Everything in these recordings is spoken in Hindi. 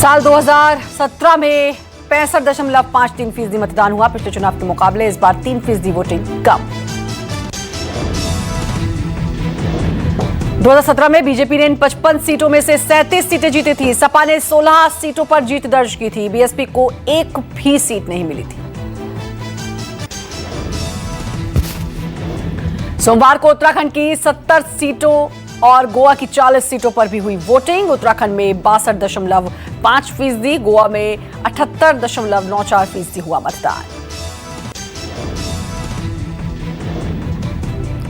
साल 2017 में 65.53% मतदान हुआ। पिछले चुनाव के मुकाबले इस बार 3% वोटिंग कम। 2017 में बीजेपी ने इन 55 सीटों में से 37 सीटें जीती थी। सपा ने 16 सीटों पर जीत दर्ज की थी। बीएसपी को एक भी सीट नहीं मिली थी। सोमवार को उत्तराखंड की 70 सीटों और गोवा की 40 सीटों पर भी हुई वोटिंग। उत्तराखंड में 62.5%, गोवा में 78.94% हुआ मतदान।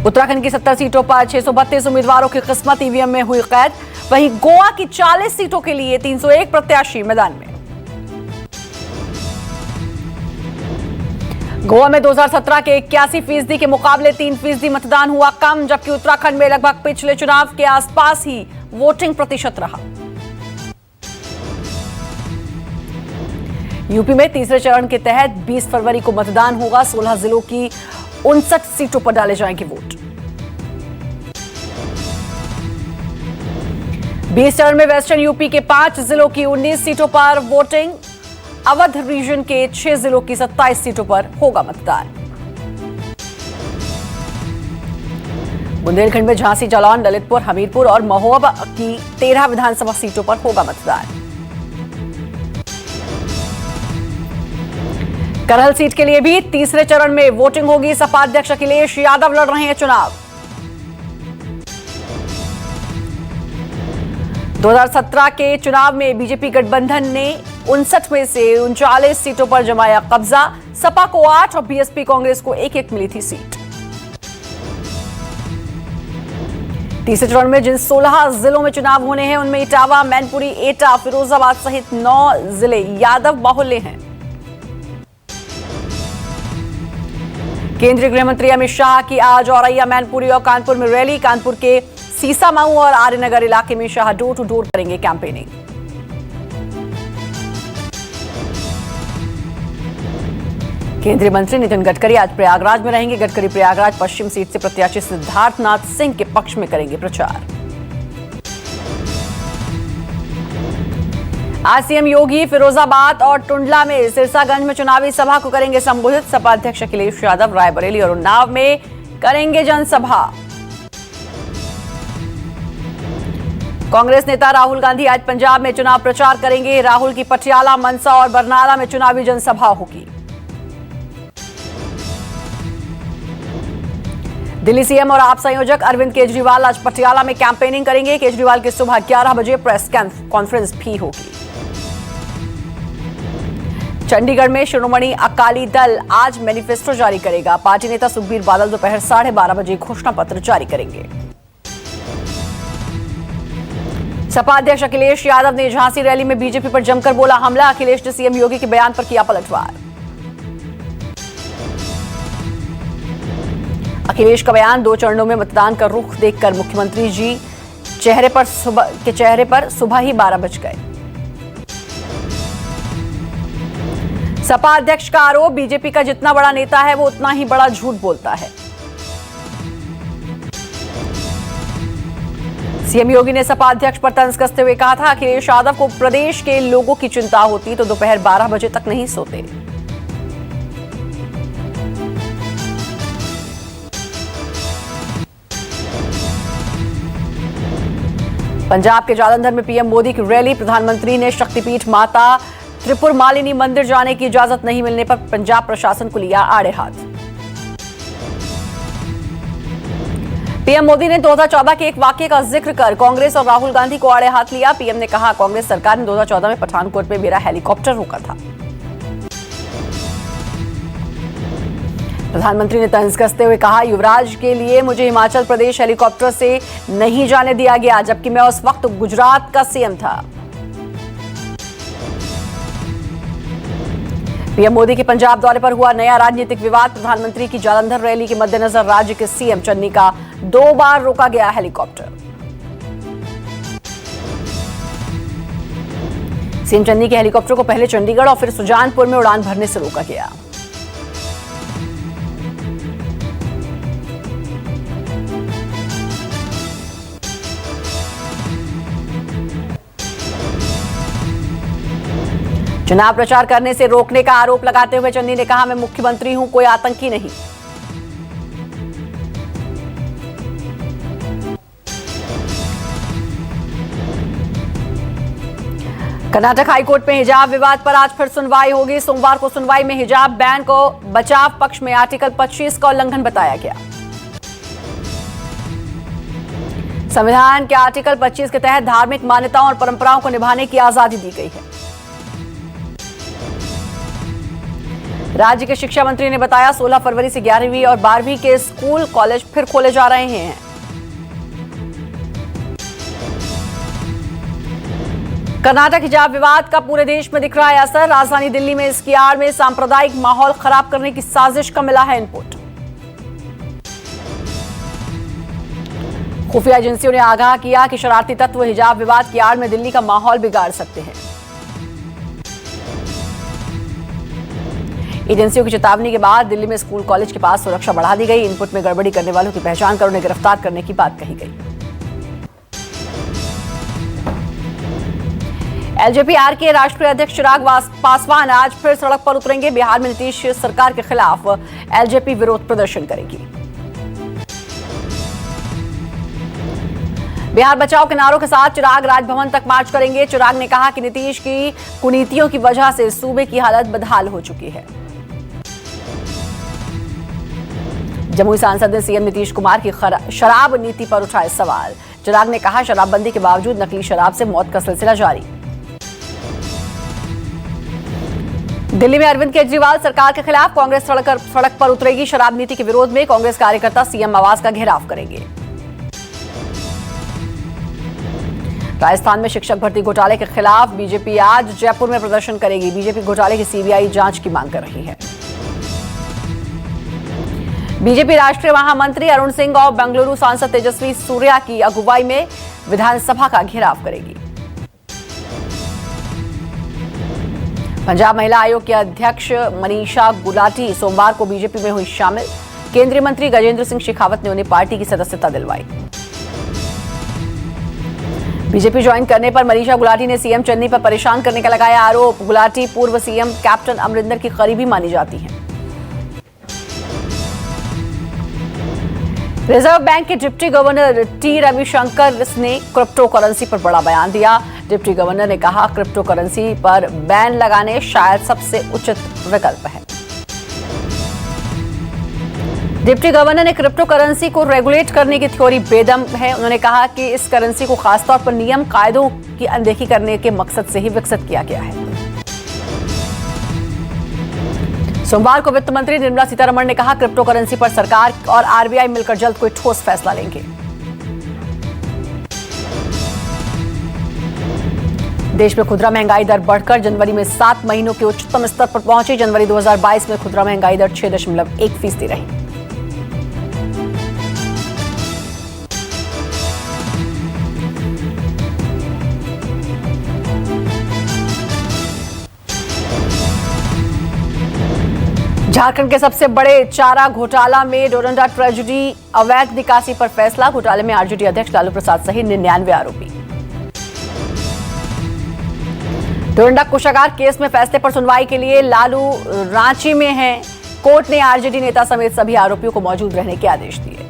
उत्तराखंड की 70 सीटों पर 632 उम्मीदवारों की किस्मत ईवीएम में हुई कैद। वहीं गोवा की 40 सीटों के लिए 301 प्रत्याशी मैदान में। गोवा में 2017 के 81% के मुकाबले 3% मतदान हुआ कम, जबकि उत्तराखंड में लगभग पिछले चुनाव के आसपास ही वोटिंग प्रतिशत रहा। यूपी में तीसरे चरण के तहत 20 फरवरी को मतदान होगा। 16 जिलों की 59 सीटों पर डाले जाएंगे वोट। 20 चरण में वेस्टर्न यूपी के 5 जिलों की 19 सीटों पर वोटिंग। अवध रीजन के 6 जिलों की 27 सीटों पर होगा मतदान। बुंदेलखंड में झांसी, जालौन, ललितपुर, हमीरपुर और महोबा की 13 विधानसभा सीटों पर होगा मतदान। करहल सीट के लिए भी तीसरे चरण में वोटिंग होगी। सपा अध्यक्ष अखिलेश यादव लड़ रहे हैं चुनाव। 2017 के चुनाव में बीजेपी गठबंधन ने 59 में से 39 सीटों पर जमाया कब्जा। सपा को 8 और बीएसपी कांग्रेस को 1-1 मिली थी सीट। तीसरे चरण में जिन 16 जिलों में चुनाव होने हैं उनमें इटावा, मैनपुरी, एटा, फिरोजाबाद सहित 9 जिले यादव बाहुल्य हैं। केंद्रीय गृह मंत्री अमित शाह की आज औरैया, मैनपुरी और कानपुर में रैली। कानपुर के सीसामाऊ और आर्यनगर इलाके में शाह डोर टू डोर करेंगे कैंपेनिंग। केंद्रीय मंत्री नितिन गडकरी आज प्रयागराज में रहेंगे। गडकरी प्रयागराज पश्चिम सीट से प्रत्याशी सिद्धार्थनाथ सिंह के पक्ष में करेंगे प्रचार। आज सीएम योगी फिरोजाबाद और टुंडला में सिरसागंज में चुनावी सभा को करेंगे संबोधित। सपा अध्यक्ष अखिलेश यादव रायबरेली और उन्नाव में करेंगे जनसभा। कांग्रेस नेता राहुल गांधी आज पंजाब में चुनाव प्रचार करेंगे। राहुल की पटियाला, मनसा और बरनाला में चुनावी जनसभा होगी। दिल्ली सीएम और आप संयोजक अरविंद केजरीवाल आज पटियाला में कैंपेनिंग करेंगे। केजरीवाल की सुबह 11 बजे प्रेस कॉन्फ्रेंस भी होगी। चंडीगढ़ में शिरोमणि अकाली दल आज मैनिफेस्टो जारी करेगा। पार्टी नेता सुखबीर बादल दोपहर 12:30 बजे घोषणा पत्र जारी करेंगे। सपा अध्यक्ष अखिलेश यादव ने झांसी रैली में बीजेपी पर जमकर बोला हमला। अखिलेश ने सीएम योगी के बयान पर किया पलटवार। अखिलेश का बयान, 2 चरणों में मतदान का रुख देखकर मुख्यमंत्री जी चेहरे पर सुबह ही 12 बज गए। सपा अध्यक्ष का आरोप, बीजेपी का जितना बड़ा नेता है वो उतना ही बड़ा झूठ बोलता है। सीएम योगी ने सपा अध्यक्ष पर तंज कसते हुए कहा था अखिलेश यादव को प्रदेश के लोगों की चिंता होती तो दोपहर 12 बजे तक नहीं सोते। पंजाब के जालंधर में पीएम मोदी की रैली। प्रधानमंत्री ने शक्तिपीठ माता त्रिपुर मालिनी मंदिर जाने की इजाजत नहीं मिलने पर पंजाब प्रशासन को लिया आड़े हाथ। पीएम मोदी ने 2014 के एक वाकये का जिक्र कर कांग्रेस और राहुल गांधी को आड़े हाथ लिया। पीएम ने कहा कांग्रेस सरकार ने 2014 में पठानकोट में मेरा हेलीकॉप्टर रोका था। प्रधानमंत्री ने तंज कसते हुए कहा युवराज के लिए मुझे हिमाचल प्रदेश हेलीकॉप्टर से नहीं जाने दिया गया, जबकि मैं उस वक्त गुजरात का सीएम था। पीएम मोदी के पंजाब दौरे पर हुआ नया राजनीतिक विवाद। प्रधानमंत्री की जालंधर रैली के मद्देनजर राज्य के सीएम चन्नी का 2 बार रोका गया हेलीकॉप्टर। सीएम चन्नी के हेलीकॉप्टर को पहले चंडीगढ़ और फिर सुजानपुर में उड़ान भरने से रोका गया। चुनाव प्रचार करने से रोकने का आरोप लगाते हुए चन्नी ने कहा, मैं मुख्यमंत्री हूं, कोई आतंकी नहीं। कर्नाटक हाईकोर्ट में हिजाब विवाद पर आज फिर सुनवाई होगी। सोमवार को सुनवाई में हिजाब बैन को बचाव पक्ष में आर्टिकल 25 का उल्लंघन बताया गया। संविधान के आर्टिकल 25 के तहत धार्मिक मान्यताओं और परंपराओं को निभाने की आजादी दी गई है। राज्य के शिक्षा मंत्री ने बताया, 16 फरवरी से 11वीं और 12वीं के स्कूल कॉलेज फिर खोले जा रहे हैं। कर्नाटक हिजाब विवाद का पूरे देश में दिख रहा है असर। राजधानी दिल्ली में इसकी आड़ में सांप्रदायिक माहौल खराब करने की साजिश का मिला है इनपुट। खुफिया एजेंसियों ने आगाह किया कि शरारती तत्व हिजाब विवाद की आड़ में दिल्ली का माहौल बिगाड़ सकते हैं। एजेंसियों की चेतावनी के बाद दिल्ली में स्कूल कॉलेज के पास सुरक्षा बढ़ा दी गई। इनपुट में गड़बड़ी करने वालों की पहचान कर उन्हें गिरफ्तार करने की बात कही गई। एलजेपी-आर के राष्ट्रीय अध्यक्ष चिराग पासवान आज फिर सड़क पर उतरेंगे। बिहार में नीतीश सरकार के खिलाफ एलजेपी विरोध प्रदर्शन करेगी। बिहार बचाओ के नारों के साथ चिराग राजभवन तक मार्च करेंगे। चिराग ने कहा कि नीतीश की कुनीतियों की वजह से सूबे की हालत बदहाल हो चुकी है। जमुई सांसद ने सीएम नीतीश कुमार की शराब नीति पर उठाए सवाल। चिराग ने कहा, शराबबंदी के बावजूद नकली शराब से मौत का सिलसिला जारी। दिल्ली में अरविंद केजरीवाल सरकार के खिलाफ कांग्रेस सड़क पर उतरेगी। शराब नीति के विरोध में कांग्रेस कार्यकर्ता सीएम आवास का घेराव करेंगे। राजस्थान में शिक्षक भर्ती घोटाले के खिलाफ बीजेपी आज जयपुर में प्रदर्शन करेगी। बीजेपी घोटाले की सीबीआई जांच की मांग कर रही है। बीजेपी राष्ट्रीय महामंत्री अरुण सिंह और बेंगलुरु सांसद तेजस्वी सूर्या की अगुवाई में विधानसभा का घेराव करेगी। पंजाब महिला आयोग के अध्यक्ष मनीषा गुलाटी सोमवार को बीजेपी में हुई शामिल। केंद्रीय मंत्री गजेंद्र सिंह शेखावत ने उन्हें पार्टी की सदस्यता दिलवाई। बीजेपी ज्वाइन करने पर मनीषा गुलाटी ने सीएम चन्नी पर परेशान करने का लगाया आरोप। गुलाटी पूर्व सीएम कैप्टन अमरिंदर की करीबी मानी जाती हैं। रिजर्व बैंक के डिप्टी गवर्नर टी रविशंकर ने क्रिप्टो करेंसी पर बड़ा बयान दिया। डिप्टी गवर्नर ने कहा, क्रिप्टो करेंसी पर बैन लगाने शायद सबसे उचित विकल्प है। डिप्टी गवर्नर ने क्रिप्टो करेंसी को रेगुलेट करने की थ्योरी बेदम है। उन्होंने कहा कि इस करेंसी को खासतौर पर नियम कायदों की अनदेखी करने के मकसद से ही विकसित किया गया है। सोमवार को वित्त मंत्री निर्मला सीतारमण ने कहा, क्रिप्टो करेंसी पर सरकार और आरबीआई मिलकर जल्द कोई ठोस फैसला लेंगे। देश में खुदरा महंगाई दर बढ़कर जनवरी में 7 महीनों के उच्चतम स्तर पर पहुंची। जनवरी 2022 में खुदरा महंगाई दर 6.1% रही। झारखंड के सबसे बड़े चारा घोटाला में डोरंडा ट्रेजरी अवैध निकासी पर फैसला। घोटाले में आरजेडी अध्यक्ष लालू प्रसाद सहित 99 आरोपी। डोरंडा कोषागार केस में फैसले पर सुनवाई के लिए लालू रांची में हैं। कोर्ट ने आरजेडी नेता समेत सभी आरोपियों को मौजूद रहने के आदेश दिए।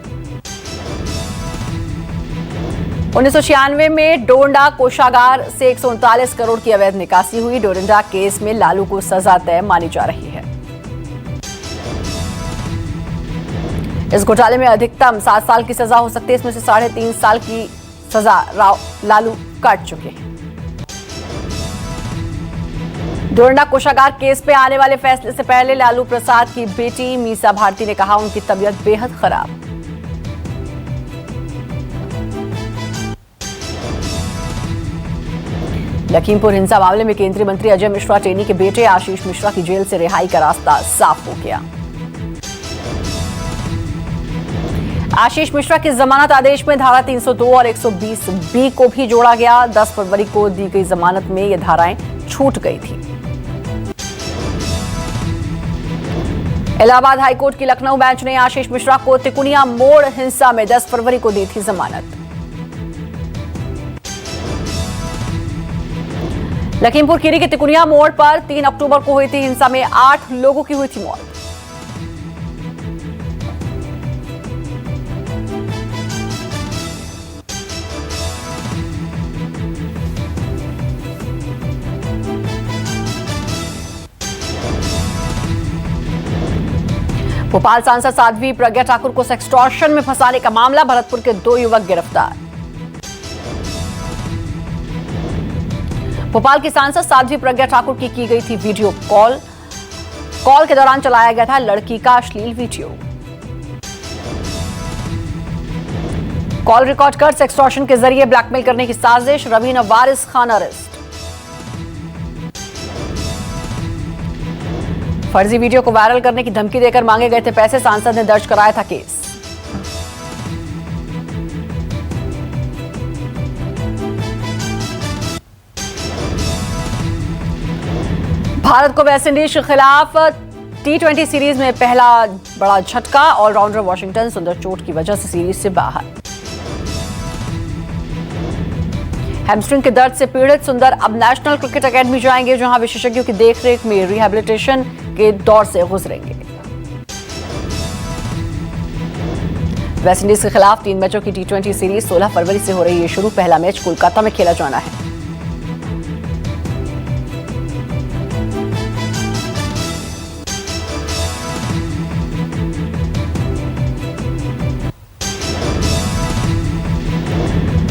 1996 में डोरंडा कोषागार से 139 करोड़ की अवैध निकासी हुई। डोरंडा केस में लालू को सजा तय मानी जा रही है। इस घोटाले में अधिकतम 7 साल की सजा हो सकती है। इसमें से 3.5 साल की सजा लालू काट चुके हैं। डोरंडा कोषागार केस पे आने वाले फैसले से पहले लालू प्रसाद की बेटी मीसा भारती ने कहा, उनकी तबीयत बेहद खराब। लखीमपुर हिंसा मामले में केंद्रीय मंत्री अजय मिश्रा टेनी के बेटे आशीष मिश्रा की जेल से रिहाई का रास्ता साफ हो गया। आशीष मिश्रा के जमानत आदेश में धारा 302 और 120B को भी जोड़ा गया। 10 फरवरी को दी गई जमानत में ये धाराएं छूट गई थी। इलाहाबाद हाईकोर्ट की लखनऊ बेंच ने आशीष मिश्रा को तिकुनिया मोड़ हिंसा में 10 फरवरी को दी थी जमानत। लखीमपुर खीरी के तिकुनिया मोड़ पर 3 अक्टूबर को हुई थी हिंसा में 8 लोगों की हुई थी मौत। भोपाल सांसद साध्वी प्रज्ञा ठाकुर को सेक्सटॉर्शन में फंसाने का मामला, भरतपुर के 2 युवक गिरफ्तार। भोपाल की सांसद साध्वी प्रज्ञा ठाकुर की गई थी वीडियो कॉल के दौरान चलाया गया था लड़की का अश्लील वीडियो। कॉल रिकॉर्ड कर सेक्सटॉर्शन के जरिए ब्लैकमेल करने की साजिश, रवीना वारिस खान अरेस्ट। फर्जी वीडियो को वायरल करने की धमकी देकर मांगे गए थे पैसे, सांसद ने दर्ज कराया था केस। भारत को वेस्टइंडीज के खिलाफ T20 सीरीज में पहला बड़ा झटका, ऑलराउंडर वॉशिंगटन सुंदर चोट की वजह से सीरीज से बाहर। हैमस्ट्रिंग के दर्द से पीड़ित सुंदर अब नेशनल क्रिकेट अकेडमी जाएंगे, जहां विशेषज्ञों की देखरेख में रिहैबिलिटेशन के दौर से गुजरेंगे। वेस्टइंडीज के खिलाफ 3 मैचों की T20 सीरीज 16 फरवरी से हो रही है शुरू। पहला मैच कोलकाता में खेला जाना है।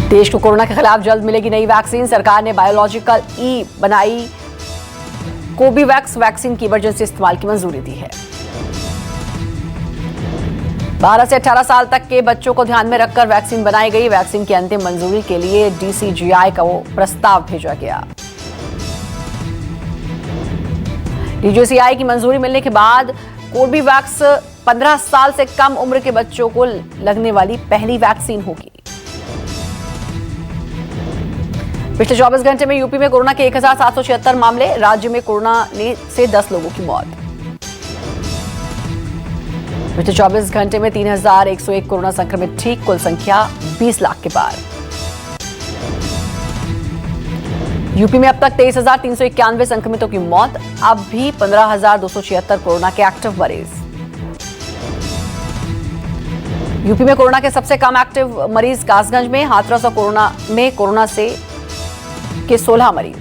देश को कोरोना के खिलाफ जल्द मिलेगी नई वैक्सीन। सरकार ने बायोलॉजिकल बनाई कोबीवैक्स वैक्सीन की इमरजेंसी इस्तेमाल की मंजूरी दी है। 12 से 18 साल तक के बच्चों को ध्यान में रखकर वैक्सीन बनाई गई। वैक्सीन की अंतिम मंजूरी के लिए DCGI का प्रस्ताव भेजा गया। DCGI की मंजूरी मिलने के बाद कोबीवैक्स 15 साल से कम उम्र के बच्चों को लगने वाली पहली वैक्सीन होगी। पिछले 24 घंटे में यूपी में कोरोना के 1776 मामले, राज्य में कोरोना से 10 लोगों की मौत। पिछले 24 घंटे में 3101 कोरोना संक्रमित ठीक, कुल संख्या 20 लाख के पार। यूपी में अब तक 23,391 संक्रमितों की मौत, अब भी 15,276 कोरोना के एक्टिव मरीज। यूपी में कोरोना के सबसे कम एक्टिव मरीज कासगंज में, हाथरस और कोरोना में कोरोना से के 16 मरीज।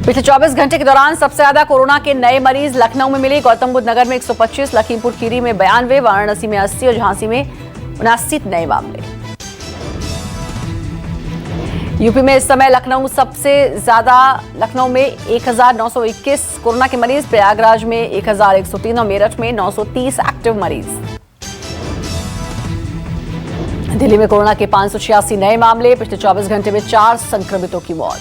पिछले 24 घंटे के दौरान सबसे ज्यादा कोरोना के नए मरीज लखनऊ में मिले। गौतम बुद्ध नगर में 125, लखीमपुर खीरी में 92, वाराणसी में 80 और झांसी में 79 नए मामले। यूपी में इस समय लखनऊ में 1921 कोरोना के मरीज, प्रयागराज में 1103 और मेरठ में 930 एक्टिव मरीज। दिल्ली में कोरोना के 586 नए मामले, पिछले 24 घंटे में 4 संक्रमितों की मौत।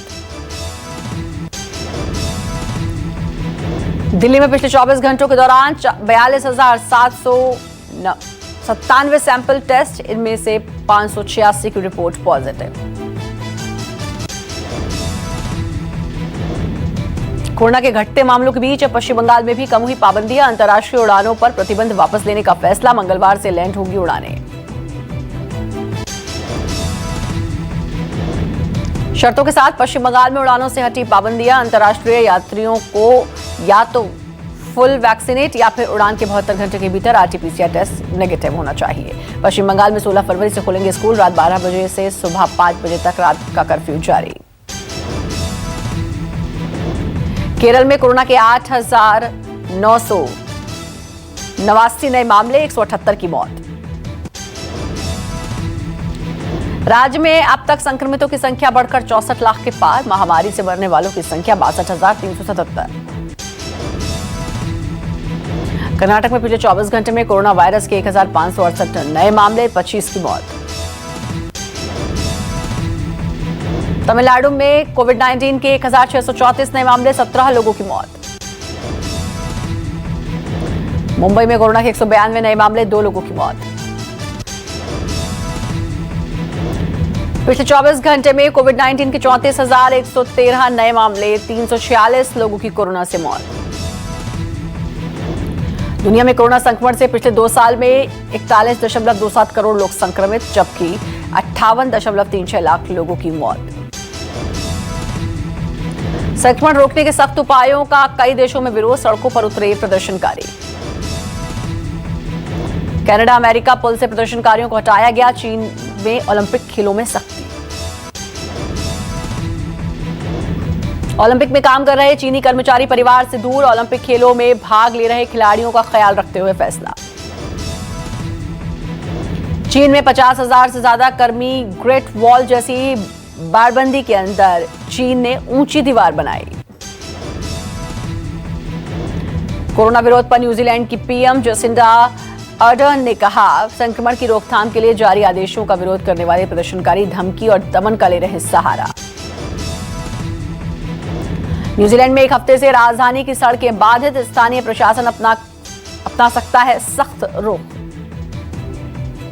दिल्ली में पिछले 24 घंटों के दौरान 42,797 सैंपल टेस्ट, इनमें से 586 की रिपोर्ट पॉजिटिव। कोरोना के घटते मामलों के बीच पश्चिम बंगाल में भी कम हुई पाबंदियां, अंतर्राष्ट्रीय उड़ानों पर प्रतिबंध वापस लेने का फैसला, मंगलवार से लैंड होगी उड़ानें। शर्तों के साथ पश्चिम बंगाल में उड़ानों से हटी पाबंदियां, अंतर्राष्ट्रीय यात्रियों को या तो फुल वैक्सीनेट या फिर उड़ान के 72 घंटे के भीतर RT-PCR टेस्ट नेगेटिव होना चाहिए। पश्चिम बंगाल में 16 फरवरी से खुलेंगे स्कूल, रात 12 बजे से सुबह 5 बजे तक रात का कर्फ्यू जारी। केरल में कोरोना के 8,989 नए मामले, 178 की मौत। राज्य में अब तक संक्रमितों की संख्या बढ़कर 64 लाख के पार, महामारी से मरने वालों की संख्या 62,377। कर्नाटक में पिछले 24 घंटे में कोरोना वायरस के 1,568 नए मामले, 25 की मौत। तमिलनाडु में कोविड-19 के 1,634 नए मामले, 17 लोगों की मौत। मुंबई में कोरोना के 192 नए मामले, 2 लोगों की मौत। पिछले 24 घंटे में कोविड-19 के 34,113 नए मामले, 346 लोगों की कोरोना से मौत। दुनिया में कोरोना संक्रमण से पिछले 2 साल में 41.27 करोड़ लोग संक्रमित, जबकि 58.36 लाख लोगों की मौत। संक्रमण रोकने के सख्त उपायों का कई देशों में विरोध, सड़कों पर उतरे प्रदर्शनकारी। कनाडा अमेरिका पुल से प्रदर्शनकारियों को हटाया गया। चीन में ओलंपिक खेलों में सख्ती। ओलंपिक में काम कर रहे चीनी कर्मचारी परिवार से दूर, ओलंपिक खेलों में भाग ले रहे खिलाड़ियों का ख्याल रखते हुए फैसला। चीन में 50,000 से ज्यादा कर्मी ग्रेट वॉल जैसी बाड़बंदी के अंदर चीन ने ऊंची दीवार बनाई। कोरोना विरोध पर न्यूजीलैंड की पीएम जसिंडा अर्डर्न ने कहा, संक्रमण की रोकथाम के लिए जारी आदेशों का विरोध करने वाले प्रदर्शनकारी धमकी और दमन का ले रहे सहारा। न्यूजीलैंड में एक हफ्ते से राजधानी की सड़कें बाधित, स्थानीय प्रशासन अपना सकता है सख्त रोक।